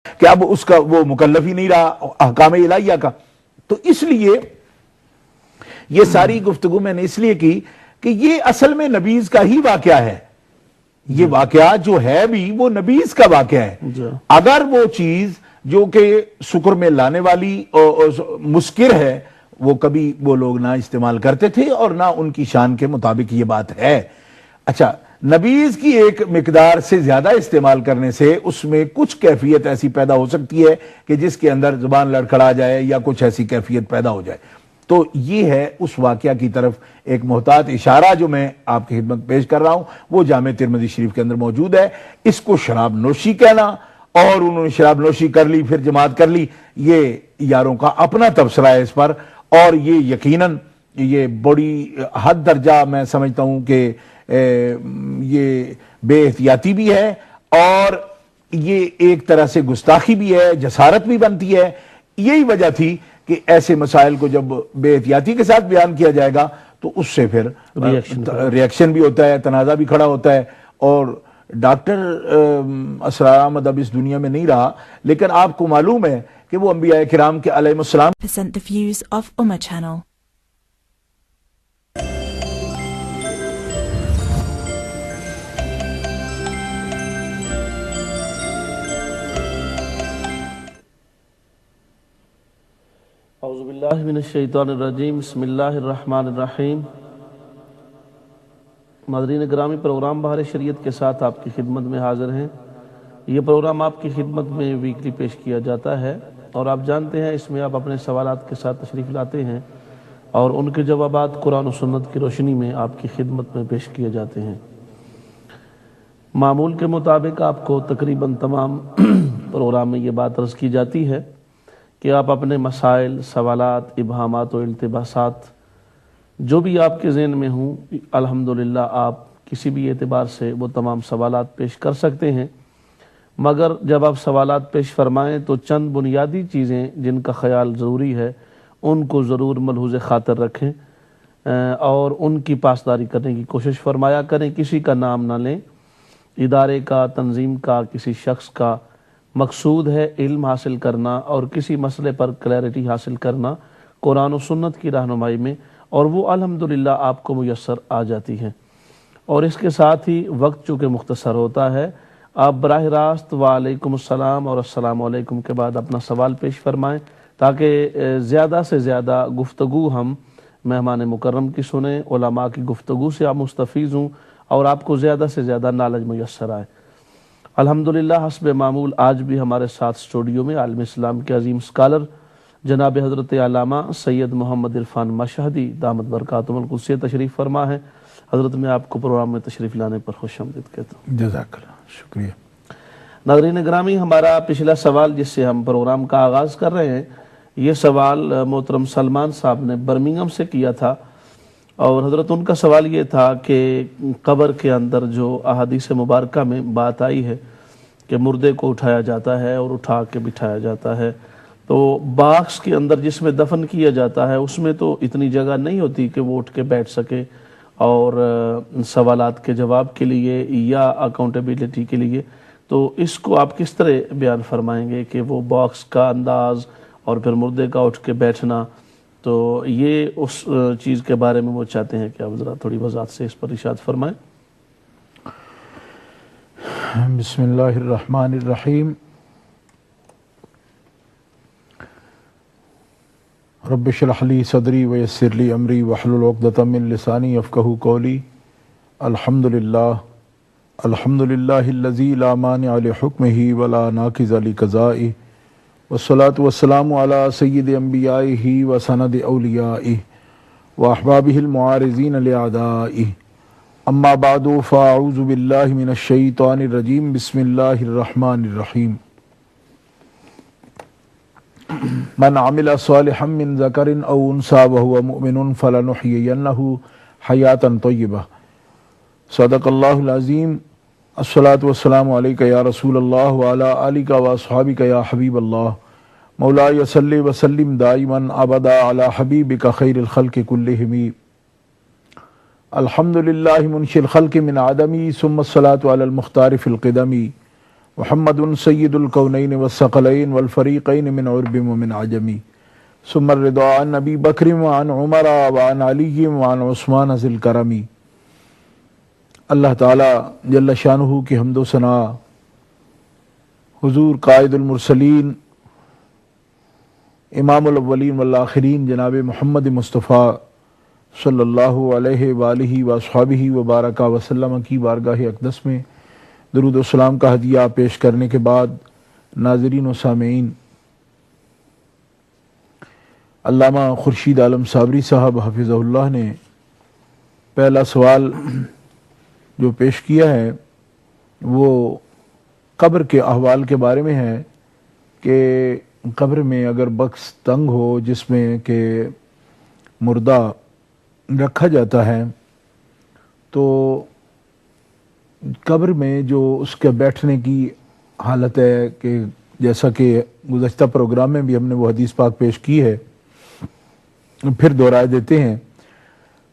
کہ اب اس کا وہ مکلف ہی نہیں رہا احکام الہیہ کا. تو اس لیے یہ ساری گفتگو میں نے اس لیے کی کہ یہ اصل میں نبیذ کا ہی واقعہ ہے. یہ واقعہ جو ہے بھی وہ نبیذ کا واقعہ ہے. اگر وہ چیز جو کہ شکر میں لانے والی مسکر ہے وہ کبھی وہ لوگ نہ استعمال کرتے تھے اور نہ ان کی شان کے مطابق یہ بات ہے. اچھا، نبیذ کی ایک مقدار سے زیادہ استعمال کرنے سے اس میں کچھ کیفیت ایسی پیدا ہو سکتی ہے کہ جس کے اندر زبان لڑکھڑا جائے یا کچھ ایسی کیفیت پیدا ہو جائے. تو یہ ہے اس واقعہ کی طرف ایک محتاط اشارہ جو میں آپ کی خدمت پیش کر رہا ہوں، وہ جامع ترمذی شریف کے اندر موجود ہے. اس کو شراب نوشی کہنا اور انہوں نے شراب نوشی کر لی پھر جماعت کر لی، یہ یاروں کا اپنا تبصرہ ہے اس پر، اور یہ یقیناً یہ بڑی حد درجہ میں سمجھتا ہوں کہ یہ بے احتیاطی بھی ہے اور یہ ایک طرح سے گستاخی بھی ہے، جسارت بھی بنتی ہے. یہی وجہ تھی کہ ایسے مسائل کو جب بے احتیاطی کے ساتھ بیان کیا جائے گا تو اس سے پھر ریاکشن بھی ہوتا ہے، تنازع بھی کھڑا ہوتا ہے. اور ڈاکٹر اسرار احمد اب اس دنیا میں نہیں رہا، لیکن آپ کو معلوم ہے کہ وہ انبیاء کرام کے علیہ السلام The views of Ummah Channel. اعوذ باللہ من الشیطان الرجیم، بسم اللہ الرحمن الرحیم. ناظرین گرامی، پروگرام بہار شریعت کے ساتھ آپ کی خدمت میں حاضر ہیں. یہ پروگرام آپ کی خدمت میں ویکلی پیش کیا جاتا ہے اور آپ جانتے ہیں اس میں آپ اپنے سوالات کے ساتھ تشریف لاتے ہیں اور ان کے جوابات قرآن و سنت کی روشنی میں آپ کی خدمت میں پیش کیے جاتے ہیں. معمول کے مطابق آپ کو تقریباً تمام پروگرام میں یہ بات عرض کی جاتی ہے کہ آپ اپنے مسائل، سوالات، ابہامات و التباسات جو بھی آپ کے ذہن میں ہوں، الحمدللہ آپ کسی بھی اعتبار سے وہ تمام سوالات پیش کر سکتے ہیں. مگر جب آپ سوالات پیش فرمائیں تو چند بنیادی چیزیں جن کا خیال ضروری ہے ان کو ضرور ملحوظ خاطر رکھیں اور ان کی پاسداری کرنے کی کوشش فرمایا کریں. کسی کا نام نہ لیں، ادارے کا، تنظیم کا، کسی شخص کا. مقصود ہے علم حاصل کرنا اور کسی مسئلے پر کلیئرٹی حاصل کرنا قرآن و سنت کی رہنمائی میں، اور وہ الحمدللہ آپ کو میسر آ جاتی ہے. اور اس کے ساتھ ہی وقت چونکہ مختصر ہوتا ہے، آپ براہ راست وعلیکم السلام اور السلام علیکم کے بعد اپنا سوال پیش فرمائیں تاکہ زیادہ سے زیادہ گفتگو ہم مہمان مکرم کی سنیں، علماء کی گفتگو سے آپ مستفیض ہوں اور آپ کو زیادہ سے زیادہ نالج میسر آئے. الحمدللہ حسب معمول آج بھی ہمارے ساتھ اسٹوڈیو میں عالم اسلام کے عظیم اسکالر جناب حضرت علامہ سید محمد عرفان مشہدی دامت برکاتہم القدسیہ تشریف فرما ہے. حضرت میں آپ کو پروگرام میں تشریف لانے پر خوش آمدید کہتا ہوں. جزاک اللہ، شکریہ. ناظرین گرامی، ہمارا پچھلا سوال جس سے ہم پروگرام کا آغاز کر رہے ہیں، یہ سوال محترم سلمان صاحب نے برمنگھم سے کیا تھا اور حضرت ان کا سوال یہ تھا کہ قبر کے اندر جو احادیث مبارکہ میں بات آئی ہے کہ مردے کو اٹھایا جاتا ہے اور اٹھا کے بٹھایا جاتا ہے، تو باکس کے اندر جس میں دفن کیا جاتا ہے اس میں تو اتنی جگہ نہیں ہوتی کہ وہ اٹھ کے بیٹھ سکے اور سوالات کے جواب کے لیے یا اکاؤنٹیبلٹی کے لیے. تو اس کو آپ کس طرح بیان فرمائیں گے کہ وہ باکس کا انداز اور پھر مردے کا اٹھ کے بیٹھنا، تو یہ اس چیز کے بارے میں وہ چاہتے ہیں کہ آپ ذرا تھوڑی وضاحت سے اس پر ارشاد فرمائیں. بسم اللہ الرحمن الرحیم. رب اشرح لی صدری ویسر لی امری واحلل عقدۃ من لسانی یفقہوا قولی. الحمدللہ الذی لا مانع لحکمہ ولا ناقض لقضائہ، والصلاة والسلام علی سید انبیائہ وسند اولیائہ واحبابہ المعارضین لأعدائہ. اما بعد فاعوذ باللہ من الشیطان الرجیم. بسم اللہ الرحمن الرحیم. من عمل صالحا من ذکر او انثى وهو مؤمن فلنحیینہ حیاتا طیبہ. صدق اللہ العظیم. الصلاۃ والسلام علیک یا رسول اللہ وعلی آلک واصحابک یا حبیب اللہ. مولاي صل وسلم دائما ابدا علی حبیبک خیر الخلق کلہم. الحمد للہ منشی الخلق من عدمی ثم الصلاة علی المختار فی القدم. محمد سید الکونین والثقلین والفریقین من عرب ومن عجمی ثم الرضا عن ابی بکر وعن عمر وعن علی وعن عثمان ذی الکرم۔ اللہ تعالی جل شانہ کی حمد و ثنا حضور قائد المرسلین امام الاولین والآخرین جناب محمد مصطفیٰ صلی اللہ علیہ وآلہ واصحابہ وبارک وسلم کی بارگاہ اقدس میں درود و سلام کا ہدیہ پیش کرنے کے بعد ناظرین و سامعین، علامہ خورشید عالم صابری صاحب حفظہ اللہ نے پہلا سوال جو پیش کیا ہے وہ قبر کے احوال کے بارے میں ہے کہ قبر میں اگر بکس تنگ ہو جس میں کہ مردہ رکھا جاتا ہے تو قبر میں جو اس کے بیٹھنے کی حالت ہے کہ جیسا کہ گزشتہ پروگرام میں بھی ہم نے وہ حدیث پاک پیش کی ہے، پھر دہرائے دیتے ہیں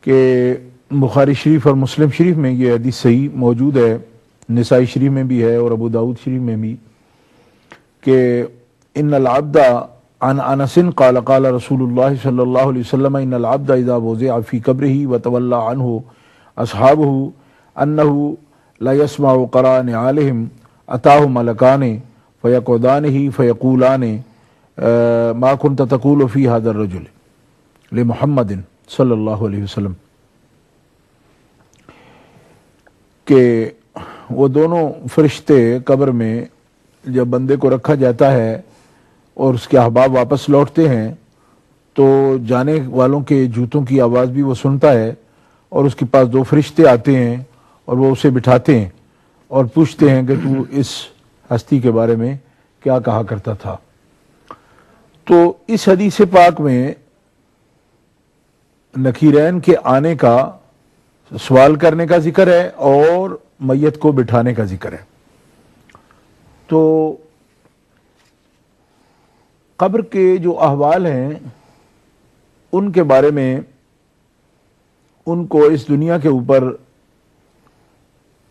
کہ بخاری شریف اور مسلم شریف میں یہ حدیث صحیح موجود ہے، نسائی شریف میں بھی ہے اور ابو داؤد شریف میں بھی، کہ ان العبد عن انس قال قال رسول اللہ صلی اللہ علیہ وسلم ان العبد اذا وضع فی قبرہ وتولى عنہ اصحابہ انہ لا يسمع قرآن علیہم اتاہ ملکان فیقعدانہ فیقولان ما كنت تقول فی هذا الرجل لمحمد صلی اللہ علیہ وسلم، کہ وہ دونوں فرشتے قبر میں جب بندے کو رکھا جاتا ہے اور اس کے احباب واپس لوٹتے ہیں تو جانے والوں کے جوتوں کی آواز بھی وہ سنتا ہے، اور اس کے پاس دو فرشتے آتے ہیں اور وہ اسے بٹھاتے ہیں اور پوچھتے ہیں کہ تو اس ہستی کے بارے میں کیا کہا کرتا تھا۔ تو اس حدیث پاک میں نکیرین کے آنے کا، سوال کرنے کا ذکر ہے اور میت کو بٹھانے کا ذکر ہے۔ تو قبر کے جو احوال ہیں ان کے بارے میں ان کو اس دنیا کے اوپر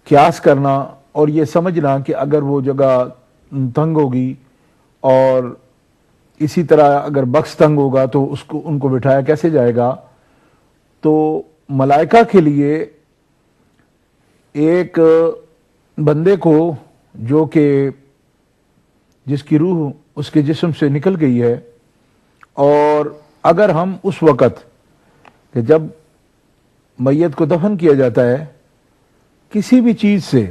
قیاس کرنا اور یہ سمجھنا کہ اگر وہ جگہ تنگ ہوگی اور اسی طرح اگر بکس تنگ ہوگا تو ان کو بٹھایا کیسے جائے گا، تو ملائکہ کے لیے ایک بندے کو جو کہ جس کی روح اس کے جسم سے نکل گئی ہے، اور اگر ہم اس وقت کہ جب میت کو دفن کیا جاتا ہے کسی بھی چیز سے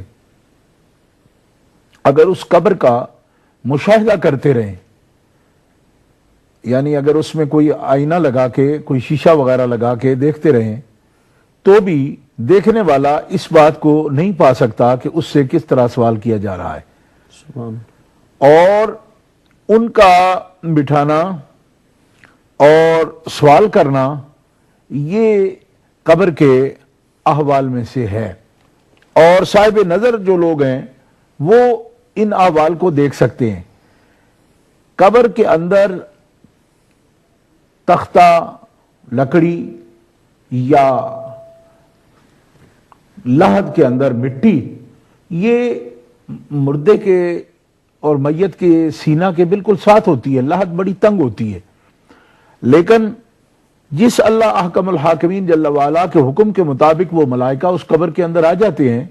اگر اس قبر کا مشاہدہ کرتے رہیں، یعنی اگر اس میں کوئی آئینہ لگا کے کوئی شیشہ وغیرہ لگا کے دیکھتے رہیں تو بھی دیکھنے والا اس بات کو نہیں پا سکتا کہ اس سے کس طرح سوال کیا جا رہا ہے۔ سبحان۔ اور ان کا بٹھانا اور سوال کرنا یہ قبر کے احوال میں سے ہے، اور صاحب نظر جو لوگ ہیں وہ ان احوال کو دیکھ سکتے ہیں۔ قبر کے اندر تختہ، لکڑی یا لحد کے اندر مٹی، یہ مردے کے اور میت کے سینہ کے بالکل ساتھ ہوتی ہے، لحد بڑی تنگ ہوتی ہے، لیکن جس اللہ احکم الحاکمین جل وعلا کے حکم کے مطابق وہ ملائکہ اس قبر کے اندر آ جاتے ہیں،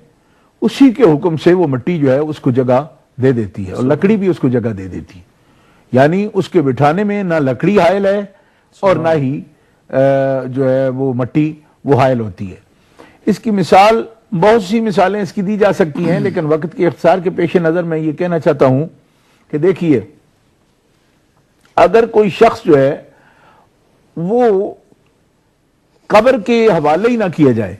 اسی کے حکم سے وہ مٹی جو ہے اس کو جگہ دے دیتی ہے اور لکڑی بھی اس کو جگہ دے دیتی ہے، یعنی اس کے بٹھانے میں نہ لکڑی حائل ہے اور نہ ہی جو ہے وہ مٹی وہ حائل ہوتی ہے۔ اس کی مثال، بہت سی مثالیں اس کی دی جا سکتی ہیں، لیکن وقت کے اختصار کے پیش نظر میں یہ کہنا چاہتا ہوں کہ دیکھیے، اگر کوئی شخص جو ہے وہ قبر کے حوالے ہی نہ کیا جائے،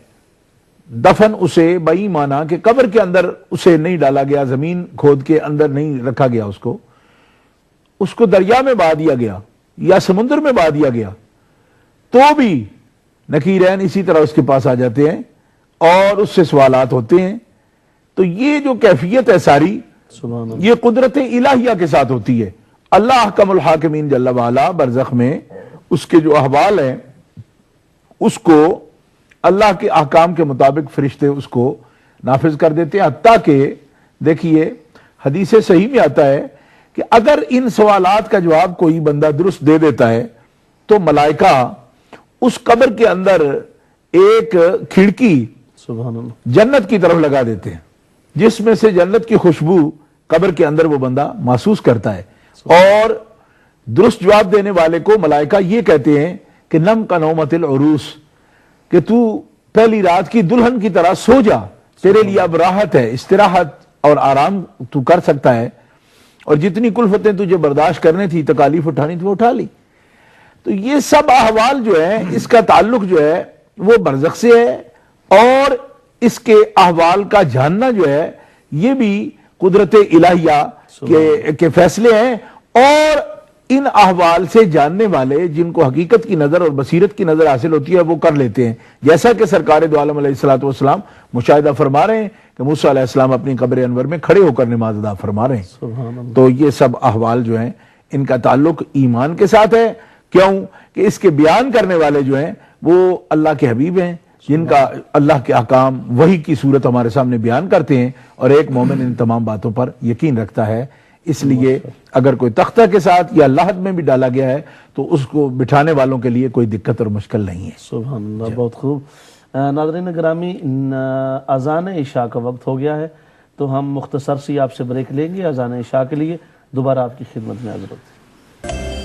دفن اسے بئی مانا کہ قبر کے اندر اسے نہیں ڈالا گیا، زمین کھود کے اندر نہیں رکھا گیا، اس کو دریا میں بہا دیا گیا یا سمندر میں بہا دیا گیا، تو بھی نکیرین اسی طرح اس کے پاس آ جاتے ہیں اور اس سے سوالات ہوتے ہیں۔ تو یہ جو کیفیت ہے ساری، سبحان اللہ، یہ قدرت الہیہ کے ساتھ ہوتی ہے۔ اللہ احکم الحاکمین جل وعلا برزخ میں اس کے جو احوال ہیں اس کو اللہ کے احکام کے مطابق فرشتے اس کو نافذ کر دیتے ہیں، حتیٰ کہ دیکھیے حدیث صحیح میں آتا ہے کہ اگر ان سوالات کا جواب کوئی بندہ درست دے دیتا ہے تو ملائکہ اس قبر کے اندر ایک کھڑکی سبحان اللہ. جنت کی طرف لگا دیتے ہیں جس میں سے جنت کی خوشبو قبر کے اندر وہ بندہ محسوس کرتا ہے. اور درست جواب دینے والے کو ملائکہ یہ کہتے ہیں کہ نم کا نومت العروس، کہ تو پہلی رات کی دلہن کی طرح سو جا، تیرے لیے اب راحت ہے، استراحت اور آرام تو کر سکتا ہے، اور جتنی کلفتیں تجھے برداشت کرنے تھی، تکالیف اٹھانی تھی، وہ اٹھا لی. تو یہ سب احوال جو ہے اس کا تعلق جو ہے وہ برزخ سے ہے، اور اس کے احوال کا جاننا جو ہے یہ بھی قدرت الہیہ کے فیصلے ہیں. اور ان احوال سے جاننے والے جن کو حقیقت کی نظر اور بصیرت کی نظر حاصل ہوتی ہے وہ کر لیتے ہیں، جیسا کہ سرکار دو عالم علیہ السلام مشاہدہ فرما رہے ہیں کہ موسیٰ علیہ السلام اپنی قبر انور میں کھڑے ہو کر نماز ادا فرما رہے ہیں. سبحان اللہ. تو یہ سب احوال جو ہیں ان کا تعلق ایمان کے ساتھ ہے. کیوں کہ اس کے بیان کرنے والے جو ہیں وہ اللہ کے حبیب ہیں، جن کا اللہ کے احکام وحی کی صورت ہمارے سامنے بیان کرتے ہیں، اور ایک مومن ان تمام باتوں پر یقین رکھتا ہے. اس لیے اگر کوئی تختہ کے ساتھ یا لاحد میں بھی ڈالا گیا ہے تو اس کو بٹھانے والوں کے لیے کوئی دقت اور مشکل نہیں ہے. سبحان اللہ. بہت خوب. ناظرین گرامی، اذان عشاء کا وقت ہو گیا ہے، تو ہم مختصر سی آپ سے بریک لیں گے اذان عشاء کے لیے. دوبارہ آپ کی خدمت میں حاضر ہوتے ہیں.